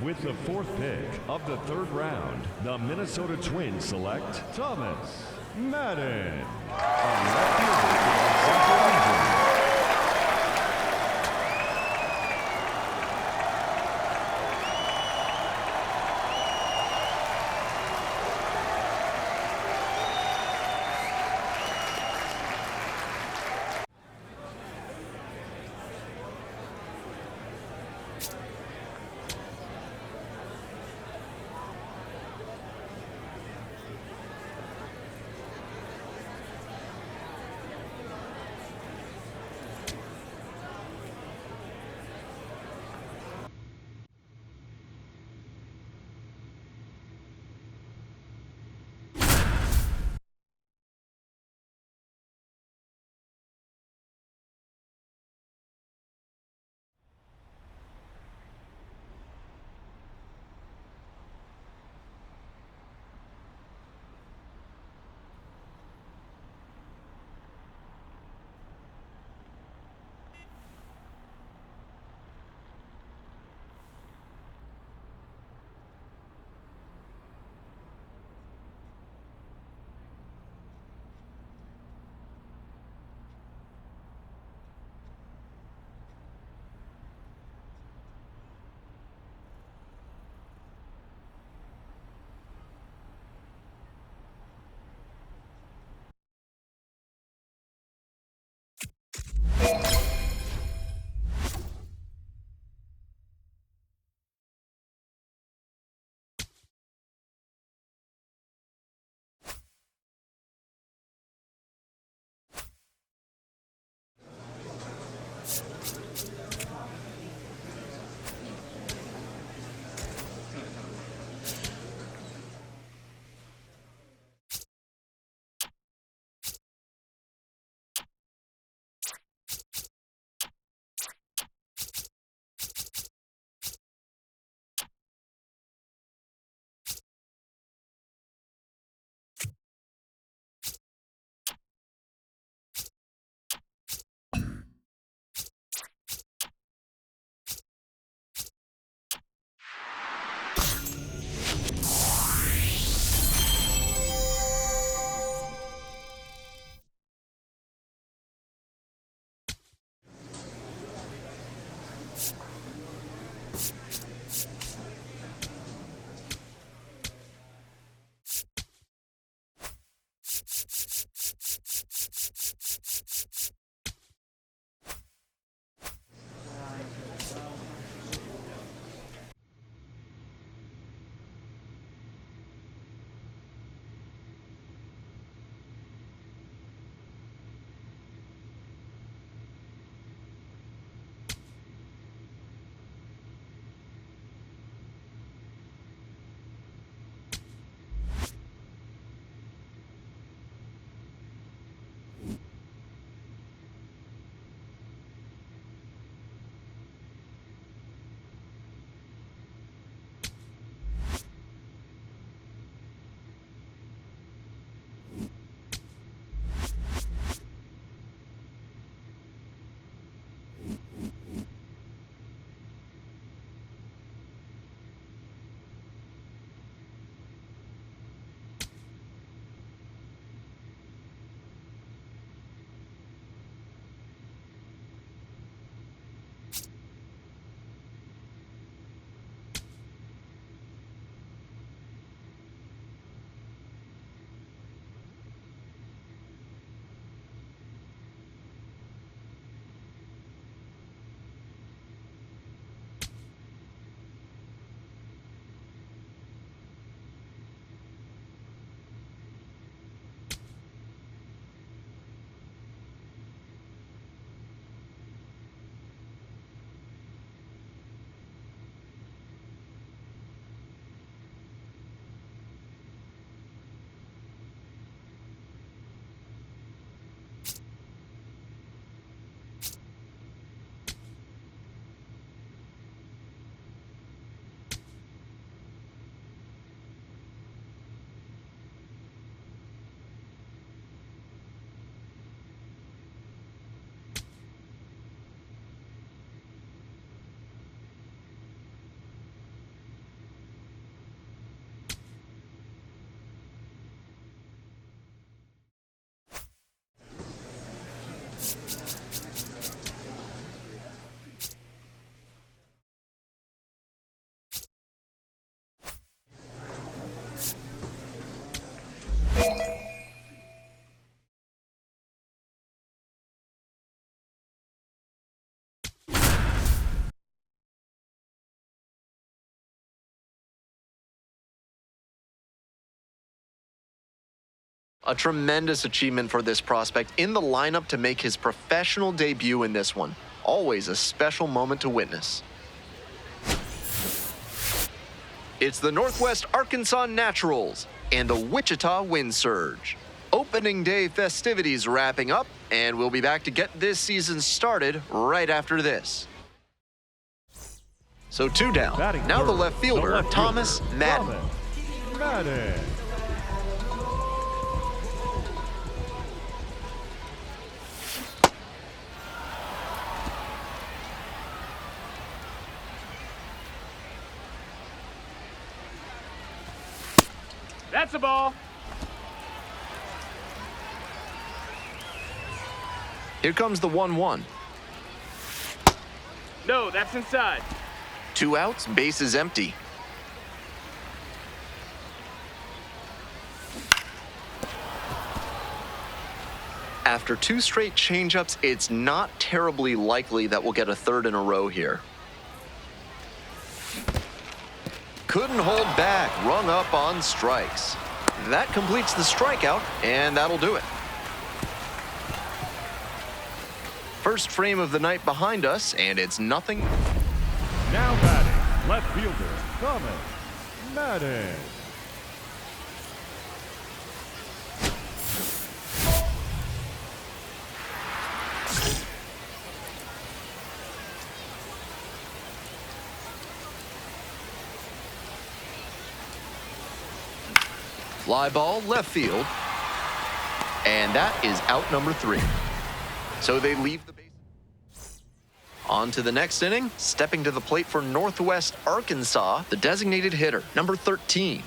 With the fourth pick of the third round, the Minnesota Twins select Thomas Madden. A left fielder for the Central Region. A tremendous achievement for this prospect in the lineup to make his professional debut in this one. Always a special moment to witness. It's the Northwest Arkansas Naturals and the Wichita Wind Surge. Opening day festivities wrapping up, and we'll be back to get this season started right after this. So 2 down. Now the left fielder, Thomas Madden. That's a ball. Here comes the 1-1. No, that's inside. 2 outs, bases empty. After 2 straight changeups, it's not terribly likely that we'll get a third in a row here. Couldn't hold back, rung up on strikes. That completes the strikeout, and that'll do it. First frame of the night behind us, and it's nothing. Now batting, left fielder, Thomas Madden. Fly ball, left field. And that is out number 3. So they leave the base. On to the next inning, stepping to the plate for Northwest Arkansas, the designated hitter, number 13.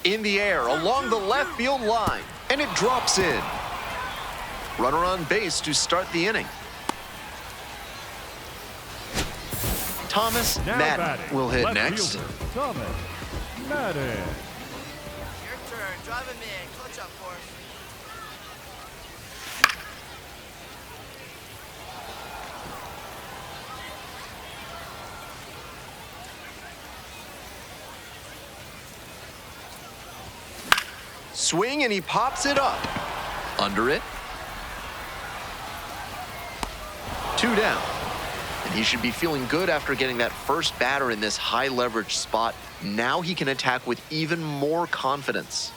In the air, along the left field line, and it drops in. Runner on base to start the inning. Thomas Madden will hit next. Fielder, Thomas Madden. Your turn. Drive him in. Clutch up for us. Swing, and he pops it up. Under it. 2 down. And he should be feeling good after getting that first batter in this high leverage spot. Now he can attack with even more confidence.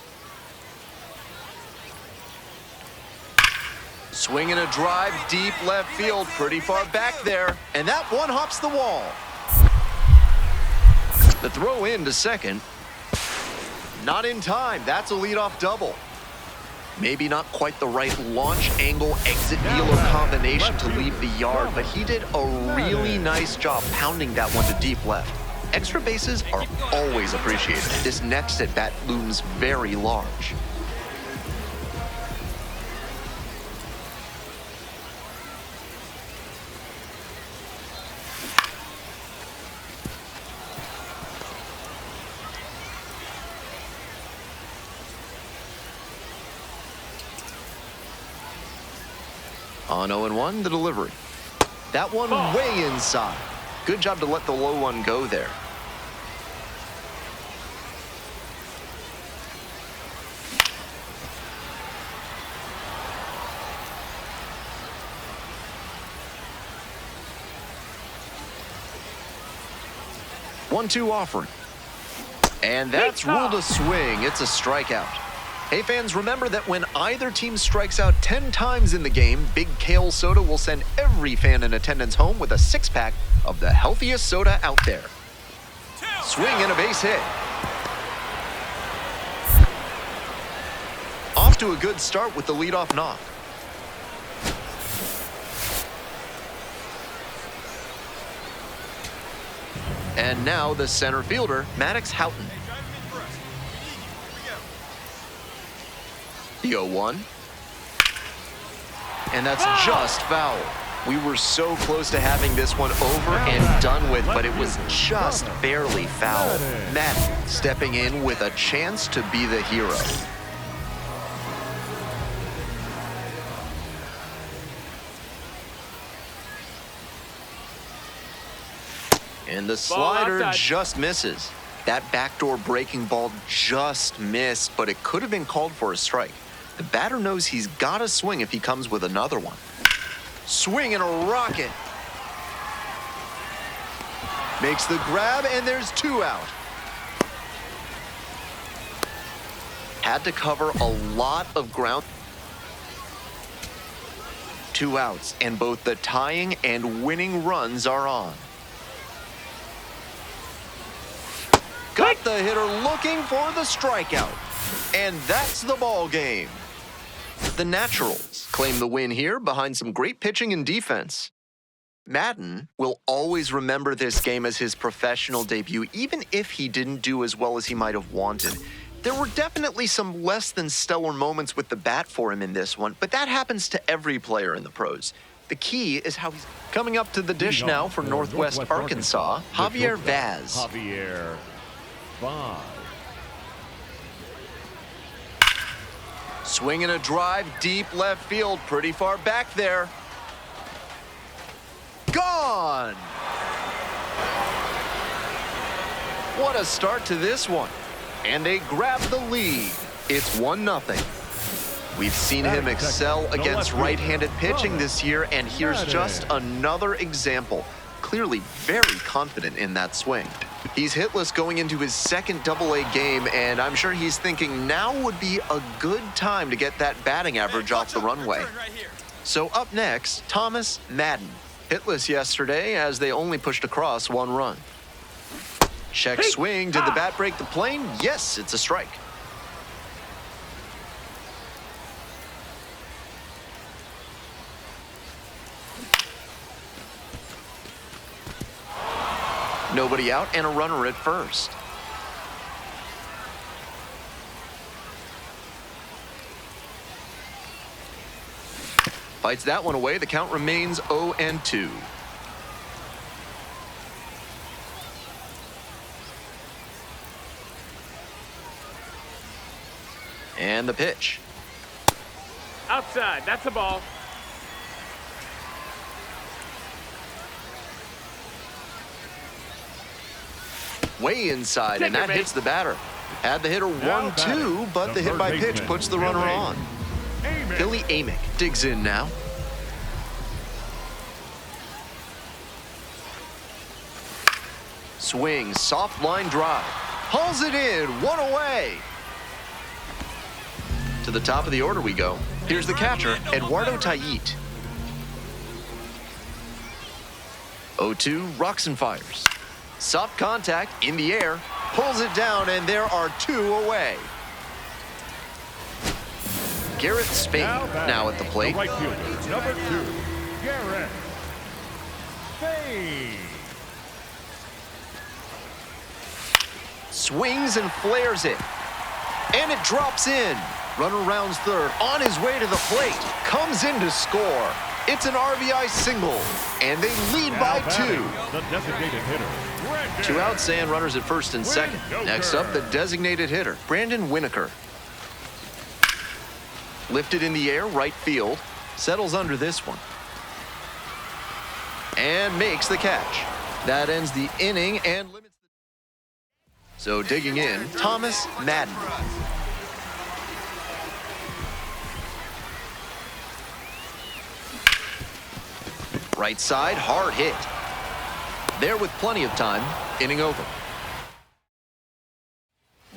Swing and a drive, deep left field, pretty far back there. And that one hops the wall. The throw in to second. Not in time. That's a leadoff double. Maybe not quite the right launch angle, exit dealer combination to leave the yard, but he did a really nice job pounding that one to deep left. Extra bases are always appreciated. This next at bat looms very large. On 0-1, the delivery. That one way inside. Good job to let the low one go there. One-two offering. And that's ruled a swing. It's a strikeout. Hey fans, remember that when either team strikes out 10 times in the game, Big Kale Soda will send every fan in attendance home with a 6-pack of the healthiest soda out there. Swing and a base hit. Off to a good start with the leadoff knock. And now the center fielder, Maddox Houghton. The 0-1. And that's just foul. We were so close to having this one over and done with, but it was just barely foul. Madden stepping in with a chance to be the hero. And the slider just misses. That backdoor breaking ball just missed, but it could have been called for a strike. The batter knows he's got to swing if he comes with another one. Swing and a rocket. Makes the grab, and there's 2 out. Had to cover a lot of ground. 2 outs, and both the tying and winning runs are on. Got the hitter looking for the strikeout. And that's the ball game. The Naturals claim the win here behind some great pitching and defense. Madden will always remember this game as his professional debut, even if he didn't do as well as he might have wanted. There were definitely some less than stellar moments with the bat for him in this one, but that happens to every player in the pros. The key is how he's coming up to the dish now for Northwest Arkansas, Javier Vaz. Javier Vaz. Swinging a drive deep left field, pretty far back there. Gone! What a start to this one. And they grab the lead. It's 1-0. We've seen him excel against right-handed pitching this year, and here's just another example. Clearly very confident in that swing. He's hitless going into his second AA game, and I'm sure he's thinking now would be a good time to get that batting average off the runway. So up next, Thomas Madden. Hitless yesterday as they only pushed across 1 run. Check swing. Did the bat break the plane? Yes, it's a strike. Nobody out and a runner at first. Fights that one away. The count remains 0-2. And the pitch. Outside, that's a ball. Way inside, and that hits the batter. Had the hitter 1-2, but the hit by pitch puts the runner on. Billy Amick digs in now. Swing, soft line drive. Hauls it in, 1 away. To the top of the order we go. Here's the catcher, Eduardo Tayit. 0-2, rocks and fires. Soft contact in the air, pulls it down, and there are 2 away. Garrett Spade now at the plate. Right fielder, number 2, Garrett Spade. Swings and flares it. And it drops in. Runner rounds third, on his way to the plate. Comes in to score. It's an RBI single, and they lead by 2. The designated hitter, 2 outs and runners at first and second. Next up, the designated hitter, Brandon Winokur. Lifted in the air, right field. Settles under this one. And makes the catch. That ends the inning and limits the... So digging in, Thomas Madden. Right side, hard hit. There with plenty of time, inning over.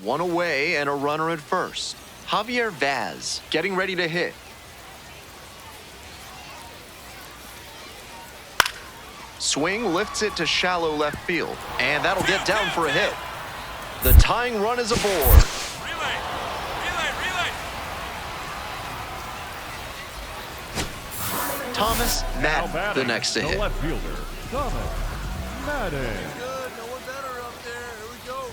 1 away and a runner at first. Javier Vaz getting ready to hit. Swing lifts it to shallow left field, and that'll get down for a hit. The tying run is aboard. Thomas Madden, the next to hit. The left fielder, Thomas Madden. Good, no one better up there. Here we go.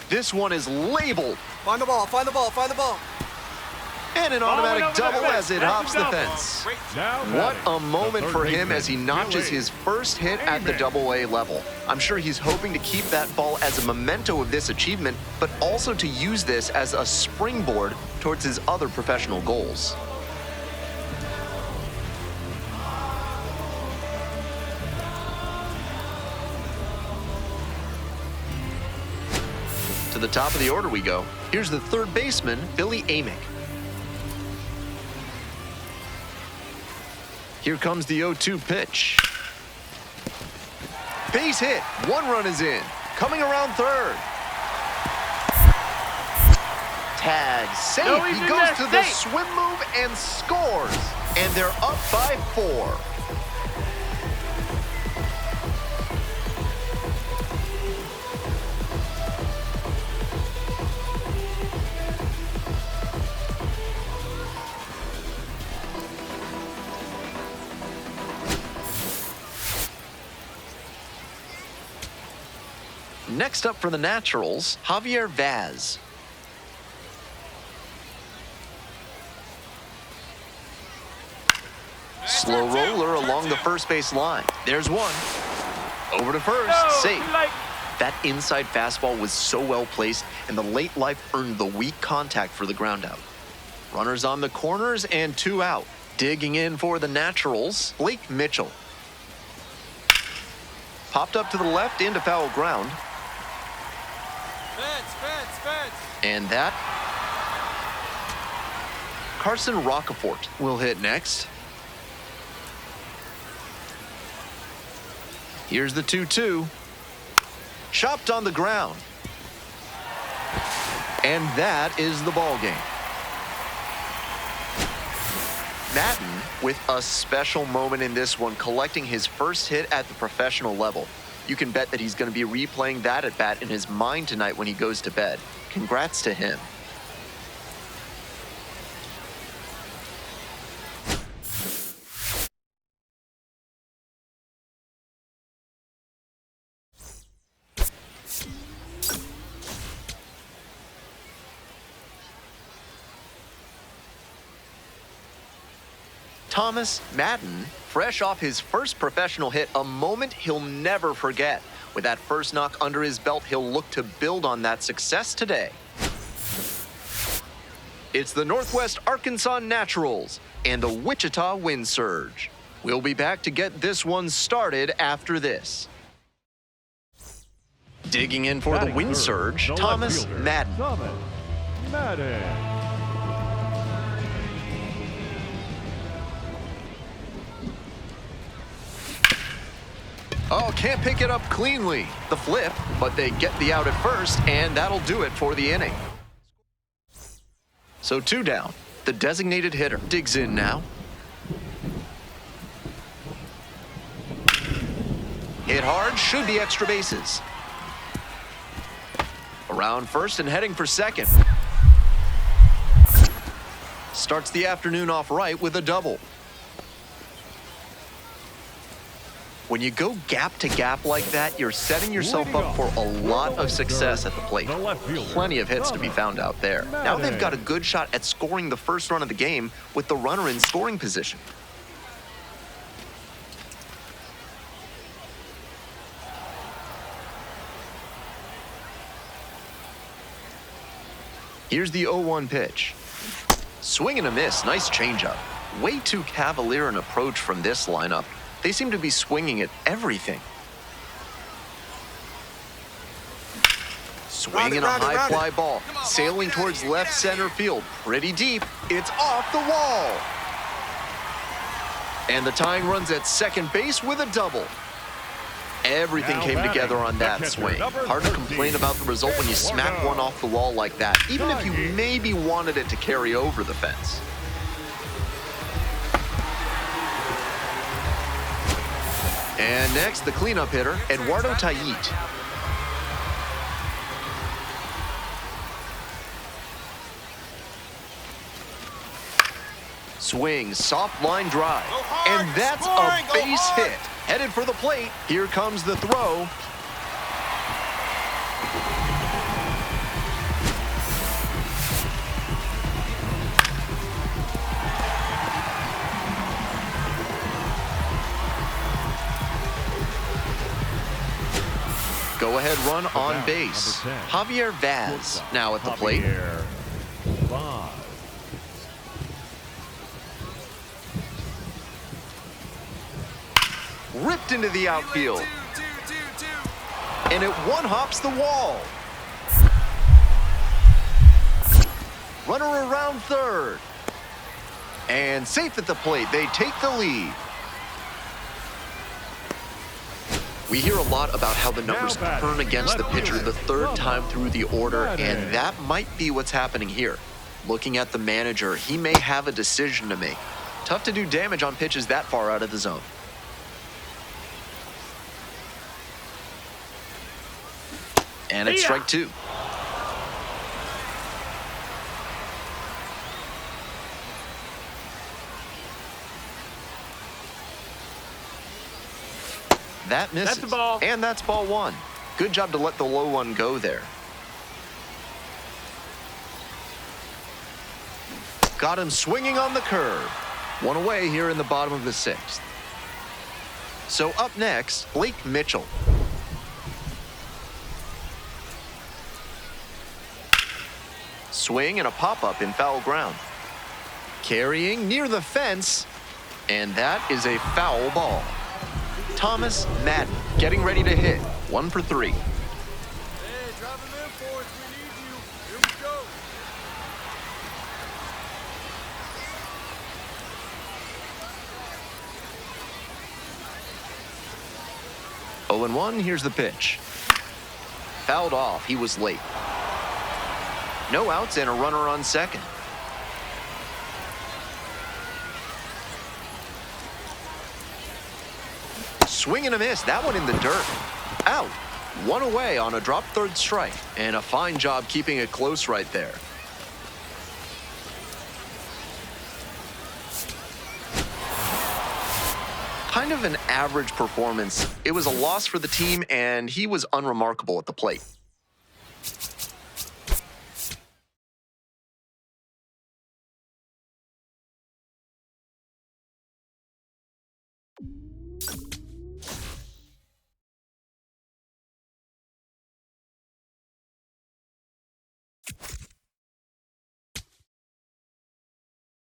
This one is labeled. Find the ball, find the ball, find the ball. And an automatic double as it hops the fence. What a moment for him as he notches his first hit at the Double-A level. I'm sure he's hoping to keep that ball as a memento of this achievement, but also to use this as a springboard towards his other professional goals. To the top of the order we go. Here's the third baseman, Billy Amick. Here comes the 0-2 pitch. Base hit. 1 run is in. Coming around third. Tag safe. No, he he's in goes there, to the safe. swim move and scores. And they're up by 4. Next up for the Naturals, Javier Vaz. Slow roller along the first base line. There's one. Over to first, safe. That inside fastball was so well placed, and the late life earned the weak contact for the ground out. Runners on the corners and 2 out. Digging in for the Naturals, Blake Mitchell. Popped up to the left into foul ground. Fence. And that, Carson Rocafort will hit next. Here's the 2-2. Chopped on the ground. And that is the ball game. Madden with a special moment in this one, collecting his first hit at the professional level. You can bet that he's going to be replaying that at bat in his mind tonight when he goes to bed. Congrats to him. Thomas Madden, fresh off his first professional hit, a moment he'll never forget. With that first knock under his belt, he'll look to build on that success today. It's the Northwest Arkansas Naturals and the Wichita Wind Surge. We'll be back to get this one started after this. Digging in for the Wind Surge, Thomas Madden. Thomas Madden. Oh, can't pick it up cleanly. The flip, but they get the out at first, and that'll do it for the inning. So 2 down. The designated hitter digs in now. Hit hard, should be extra bases. Around first and heading for second. Starts the afternoon off right with a double. When you go gap to gap like that, you're setting yourself up for a lot of success at the plate. Plenty of hits to be found out there. Now they've got a good shot at scoring the first run of the game with the runner in scoring position. Here's the 0-1 pitch. Swing and a miss, nice changeup. Way too cavalier an approach from this lineup. They seem to be swinging at everything. Swinging a high fly ball, sailing towards left center field. Pretty deep. It's off the wall. And the tying run's at second base with a double. Everything came together on that swing. Hard to complain about the result when you smack one off the wall like that, even if you maybe wanted it to carry over the fence. And next, the cleanup hitter, Eduardo Tayit. Swing, soft line drive, and that's a base hit. Headed for the plate, here comes the throw. Go-ahead run on Out, base. number 10. Javier Vaz now at the plate. Javier Vaz. Ripped into the outfield. And it one-hops the wall. Runner around third. And safe at the plate. They take the lead. We hear a lot about how the numbers turn against the pitcher the third time through the order, and that might be what's happening here. Looking at the manager, he may have a decision to make. Tough to do damage on pitches that far out of the zone. And it's strike two. That misses. That's a ball. And that's ball one. Good job to let the low one go there. Got him swinging on the curve. One away here in the bottom of the sixth. So up next, Blake Mitchell. Swing and a pop-up in foul ground. Carrying near the fence, and that is a foul ball. Thomas Madden getting ready to hit. 1 for 3. Hey, drive him in for us. We need you. Here we go. Oh and 1, here's the pitch. Fouled off, he was late. No outs and a runner on second. Swing and a miss, that one in the dirt. Out, one away on a drop third strike, and a fine job keeping it close right there. Kind of an average performance. It was a loss for the team, and he was unremarkable at the plate.